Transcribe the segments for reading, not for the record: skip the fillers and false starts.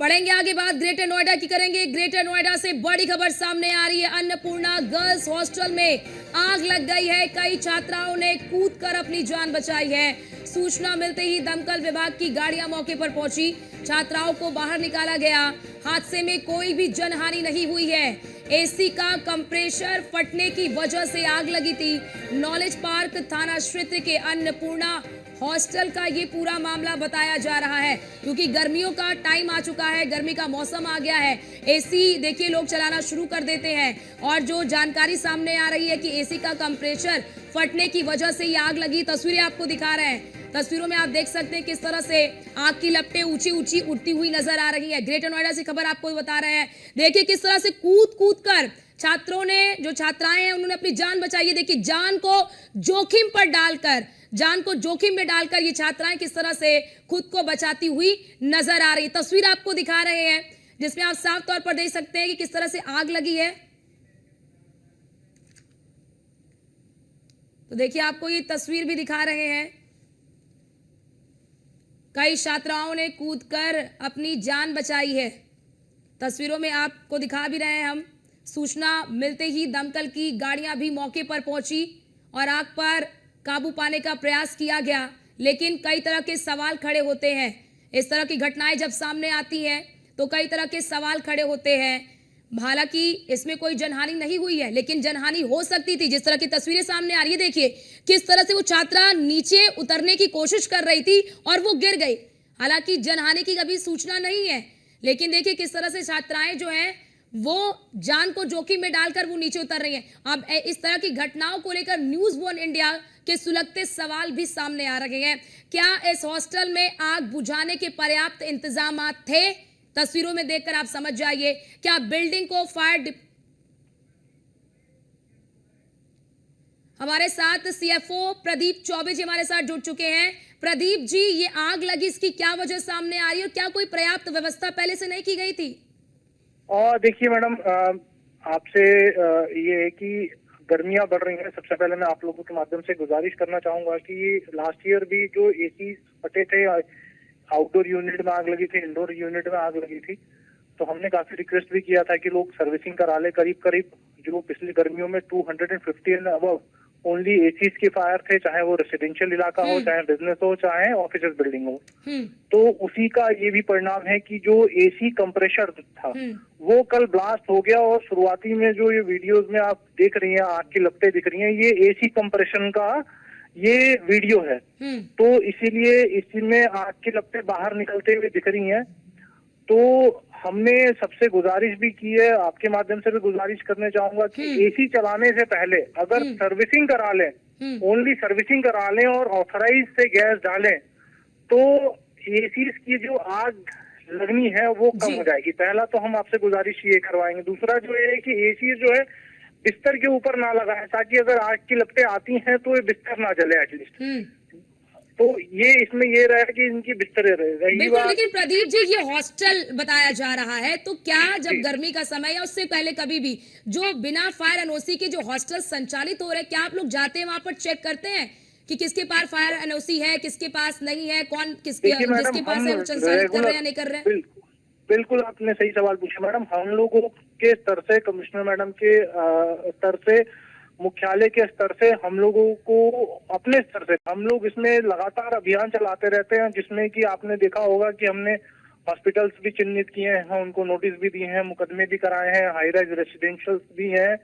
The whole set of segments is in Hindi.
बढ़ेंगे आगे बात ग्रेटर नोएडा की करेंगे। ग्रेटर नोएडा से बड़ी खबर सामने आ रही है। अन्नपूर्णा गर्ल्स हॉस्टल में आग लग गई है। कई छात्राओं ने कूदकर अपनी जान बचाई है। सूचना मिलते ही दमकल विभाग की गाड़ियां मौके पर पहुंची, छात्राओं को बाहर निकाला गया। हादसे में कोई भी जनहानि नहीं हुई है। एसी का कंप्रेसर फटने की वजह से आग लगी थी। नॉलेज पार्क थाना क्षेत्र के अन्नपूर्णा हॉस्टल का ये पूरा मामला बताया जा रहा है, क्योंकि गर्मियों का टाइम आ चुका है, गर्मी का मौसम आ गया है। एसी देखिए लोग चलाना शुरू कर देते हैं और जो जानकारी सामने आ रही है कि एसी का कंप्रेसर फटने की वजह से ये आग लगी। तस्वीरें आपको दिखा रहे हैं। तस्वीरों में आप देख सकते हैं किस तरह से आग की लपटें ऊंची ऊंची उठती हुई नजर आ रही है। ग्रेटर नोएडा से खबर आपको बता रहे हैं। देखिए किस तरह से कूद कूद कर छात्रों ने, जो छात्राएं हैं उन्होंने अपनी जान बचाई है। देखिए जान को जोखिम में डालकर ये छात्राएं किस तरह से खुद को बचाती हुई नजर आ रही। तस्वीर आपको दिखा रहे हैं जिसमें आप साफ तौर पर देख सकते हैं कि किस तरह से आग लगी है। तो देखिए आपको ये तस्वीर भी दिखा रहे हैं। कई छात्राओं ने कूदकर अपनी जान बचाई है। तस्वीरों में आपको दिखा भी रहे हैं हम। सूचना मिलते ही दमकल की गाड़ियां भी मौके पर पहुंची और आग पर काबू पाने का प्रयास किया गया, लेकिन कई तरह के सवाल खड़े होते हैं। इस तरह की घटनाएं जब सामने आती हैं तो कई तरह के सवाल खड़े होते हैं। हालांकि इसमें कोई जनहानि नहीं हुई है, लेकिन जनहानि हो सकती थी। जिस तरह की तस्वीरें सामने आ रही है, देखिए किस तरह से वो छात्रा नीचे उतरने की कोशिश कर रही थी और वो गिर गई। हालांकि जनहानि की कभी सूचना नहीं है, लेकिन देखिए किस तरह से छात्राएं जो हैं वो जान को जोखिम में डालकर वो नीचे उतर रही हैं। अब इस तरह की घटनाओं को लेकर न्यूज वन इंडिया के सुलगते सवाल भी सामने आ रहे हैं। क्या इस हॉस्टल में आग बुझाने के पर्याप्त इंतजाम थे? तस्वीरों में देखकर आप समझ जाइए। क्या बिल्डिंग को हमारे साथ सीएफओ प्रदीप चौबे जी हमारे साथ जुड़ चुके हैं। प्रदीप जी, ये आग लगी, इसकी क्या वजह सामने आ रही है और क्या कोई पर्याप्त व्यवस्था पहले से नहीं की गई थी? और देखिए मैडम, आपसे ये है कि गर्मियां बढ़ रही हैं। सबसे पहले मैं आप लोगों के माध्यम से गुजारिश करना चाहूंगा कि लास्ट ईयर भी जो एसी फटे थे, आउटडोर यूनिट में आग लगी थी, इंडोर यूनिट में आग लगी थी, तो हमने काफी रिक्वेस्ट भी किया था कि लोग सर्विसिंग करा ले। करीब करीब जो पिछली गर्मियों में 250 एंड अबव ओनली एसीज के फायर थे, चाहे वो रेसिडेंशियल इलाका हो, चाहे बिजनेस हो, चाहे ऑफिस बिल्डिंग हो। तो उसी का ये भी परिणाम है कि जो एसी कंप्रेसर था वो कल ब्लास्ट हो गया। और शुरुआती में जो ये वीडियोस में आप देख रही हैं, आग की लपटें दिख रही हैं, ये एसी कंप्रेशन का ये वीडियो है। तो इसीलिए इसमें आग की लपटें बाहर निकलते हुए दिख रही हैं। तो हमने सबसे गुजारिश भी की है, आपके माध्यम से भी गुजारिश करने चाहूंगा कि एसी चलाने से पहले अगर सर्विसिंग करा लें, ओनली सर्विसिंग करा लें और ऑथराइज से गैस डालें, तो एसी की जो आग लगनी है वो कम हो जाएगी। पहला तो हम आपसे गुजारिश ये करवाएंगे। दूसरा जो है कि एसी जो है बिस्तर के ऊपर ना लगाएं, ताकि अगर आग की लपटें आती हैं तो ये बिस्तर ना जले एटलीस्ट। तो ये इसमें ये रहा कि इनकी बिस्तर रहे। बिल्कुल, लेकिन प्रदीप जी ये हॉस्टल बताया जा रहा है, तो क्या जब गर्मी का समय या उससे पहले कभी भी जो बिना फायर एनओसी के जो हॉस्टल संचालित हो रहे हैं, क्या आप लोग जाते हैं वहां पर चेक करते हैं कि किसके पास फायर एनओसी है, किसके पास नहीं है, कौन जिसके पास है वो संचालित कर रहे हैं या नहीं कर रहे हैं? बिल्कुल आपने सही सवाल पूछा मैडम। हम लोगों के स्तर से, कमिश्नर मैडम के स्तर से, मुख्यालय के स्तर से, हम लोगों को अपने स्तर से हम लोग इसमें लगातार अभियान चलाते रहते हैं, जिसमें कि आपने देखा होगा कि हमने हॉस्पिटल्स भी चिन्हित किए हैं, उनको नोटिस भी दिए हैं, मुकदमे भी कराए हैं, हाई राइज रेसिडेंशियल भी हैं।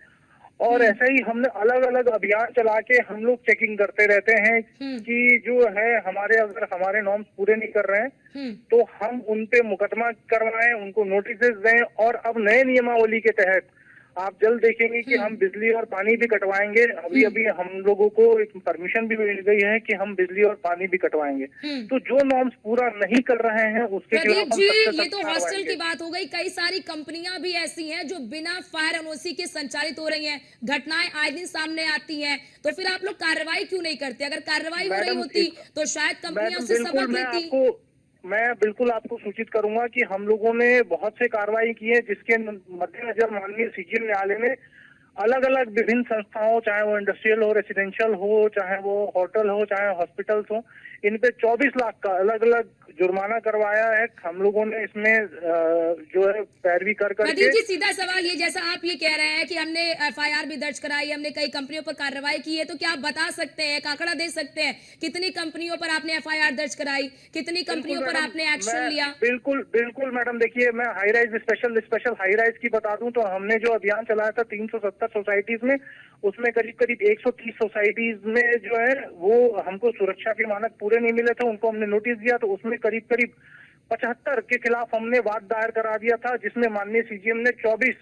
और ऐसा ही हमने अलग अलग अभियान चला के हम लोग चेकिंग करते रहते हैं कि जो है अगर हमारे नॉर्म्स पूरे नहीं कर रहे हैं तो हम उन पे मुकदमा करवाएं, उनको नोटिस दें। और अब नए नियमावली के तहत आप जल्द देखेंगे कि हम बिजली और पानी भी कटवाएंगे। अभी हम लोगों को एक परमिशन भी मिल गई है कि हम बिजली और पानी भी कटवाएंगे। तो जो नॉर्म्स पूरा नहीं कर रहे हैं उसके खिलाफ हम सख्त ये तो हॉस्टल की बात हो गई। कई सारी कंपनियां भी ऐसी हैं जो बिना फायर एनओसी के संचालित हो रही हैं। घटनाएं आए दिन सामने आती हैं, तो फिर आप लोग कार्रवाई क्यों नहीं करते? अगर कार्रवाई हो रही होती तो शायद कंपनियां उससे सबक लेती। मैं बिल्कुल आपको सूचित करूंगा कि हम लोगों ने बहुत से कार्रवाई की है, जिसके मद्देनजर माननीय सीजीएम न्यायालय ने अलग अलग विभिन्न संस्थाओं, चाहे वो इंडस्ट्रियल हो, रेसिडेंशियल हो, चाहे वो होटल हो, चाहे हॉस्पिटल्स हो, इन पे 24 लाख का अलग अलग जुर्माना करवाया है। हम लोगों ने इसमें जो है पैरवी कर करके। प्रदीप जी, सीधा सवाल ये, जैसा आप ये कह रहे हैं कि हमने एफआईआर भी दर्ज कराई, हमने कई कंपनियों पर कार्रवाई की है, तो क्या आप बता सकते हैं, एक आंकड़ा दे सकते हैं, कितनी कंपनियों पर आपने एफआईआर दर्ज कराई, कितनी कंपनियों पर आपने एक्शन लिया? बिल्कुल बिल्कुल मैडम, देखिए मैं high rise special high rise की बता दूं तो हमने जो अभियान चलाया था 370 सोसाइटीज में, उसमें करीब करीब 130 सोसाइटीज में जो है वो हमको सुरक्षा के मानक पूरे नहीं मिले थे, उनको हमने नोटिस दिया। तो उसमें करीब करीब 75 के खिलाफ हमने वाद दायर करा दिया था, जिसमें माननीय सीजीएम ने 24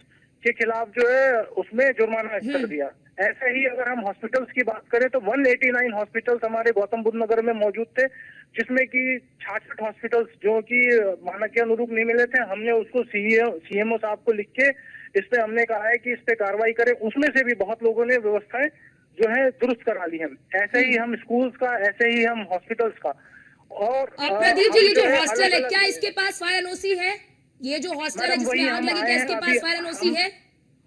के खिलाफ जो है उसमें जुर्माना कर दिया। ऐसे ही अगर हम हॉस्पिटल्स की बात करें तो 189 हॉस्पिटल्स हमारे गौतम बुद्ध नगर में मौजूद थे, जिसमें कि 66 हॉस्पिटल्स जो कि मानक के अनुरूप नहीं मिले थे। हमने उसको सीएमओ साहब को लिख के इस पे हमने कहा है कि इस पे कार्रवाई करें। उसमें से भी बहुत लोगों ने व्यवस्थाएं जो है दुरुस्त करा ली हैं। ऐसे ही हम स्कूल्स का, ऐसे ही हम हॉस्पिटल्स का। और प्रदीप जी, ये जो हॉस्टल है, क्या इसके पास फायर एनओसी है? ये जो हॉस्टल है जिसमें आग लगी, क्या इसके पास फायर एनओसी है?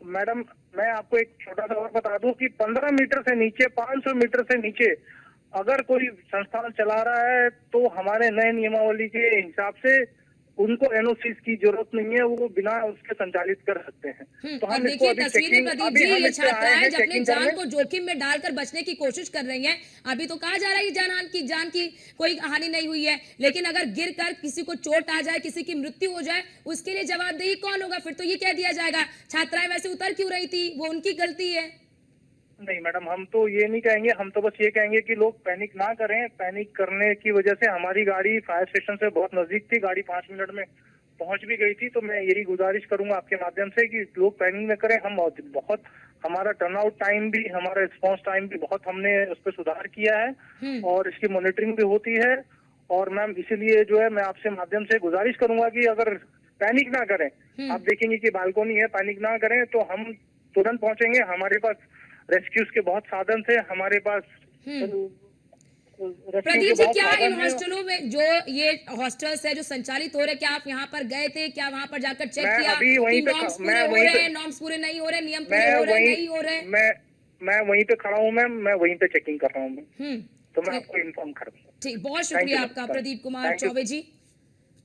मैडम मैं आपको एक छोटा सा और बता दूं कि 15 मीटर से नीचे, 500 मीटर से नीचे अगर कोई संस्थान चला रहा है तो हमारे नए नियमावली के हिसाब से उनको एनओसी की जरूरत नहीं है, वो बिना उसके संचालित कर सकते हैं। तो हम देखिए तस्वीरें प्रदीप जी, ये छात्राएं जब अपनी जान को जोखिम में डालकर बचने की कोशिश कर रही हैं। अभी तो कहा जा रहा है कि जान की कोई हानि नहीं हुई है, लेकिन अगर गिर कर किसी को चोट आ जाए, किसी की मृत्यु हो जाए, उसके लिए जवाबदेही कौन होगा? फिर तो ये कह दिया जाएगा छात्राएं वैसे उतर क्यों रही थी, वो उनकी गलती है। नहीं मैडम, हम तो ये नहीं कहेंगे, हम तो बस ये कहेंगे कि लोग पैनिक ना करें। पैनिक करने की वजह से हमारी गाड़ी फायर स्टेशन से बहुत नजदीक थी, गाड़ी 5 मिनट में पहुंच भी गई थी। तो मैं यही गुजारिश करूंगा आपके माध्यम से कि लोग पैनिक न करें। हम बहुत हमारा टर्नआउट टाइम भी, हमारा रिस्पॉन्स टाइम भी बहुत हमने उस पर सुधार किया है और इसकी मॉनिटरिंग भी होती है। और मैम इसीलिए जो है मैं आपसे माध्यम से गुजारिश करूंगा कि अगर पैनिक ना करें, आप देखेंगे कि बालकोनी है, पैनिक ना करें तो हम तुरंत पहुंचेंगे। हमारे पास रेस्क्यूज के बहुत साधन थे, हमारे पास प्रदीप जी, क्या इन हॉस्टलों में जो ये हॉस्टल्स है जो संचालित हो रहे, क्या आप यहाँ पर गए थे? क्या वहाँ पर जाकर चेक किया कि नॉर्म्स पूरे हो रहे हैं, नॉर्म्स पूरे नहीं हो रहे, नियम पूरे हो रहे नहीं हो रहे? मैं वहीं पे खड़ा हूँ मैम, मैं वहीं पे चेकिंग कर रहा हूँ। तो मैं आपको इन्फॉर्म कर दूंगा। ठीक, बहुत शुक्रिया आपका प्रदीप कुमार चौबे जी।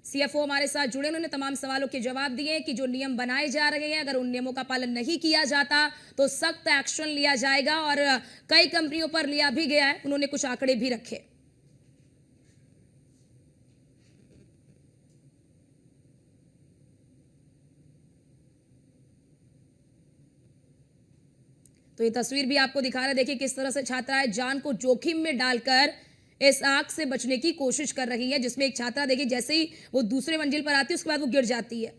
सीएफओ हमारे साथ जुड़े, उन्होंने तमाम सवालों के जवाब दिए कि जो नियम बनाए जा रहे हैं, अगर उन नियमों का पालन नहीं किया जाता तो सख्त एक्शन लिया जाएगा और कई कंपनियों पर लिया भी गया है। उन्होंने कुछ आंकड़े भी रखे। तो ये तस्वीर भी आपको दिखा रहे हैं, देखिए किस तरह से छात्राएं जान को जोखिम में डालकर इस आग से बचने की कोशिश कर रही है, जिसमें एक छात्रा देखिए जैसे ही वो दूसरे मंजिल पर आती है उसके बाद वो गिर जाती है।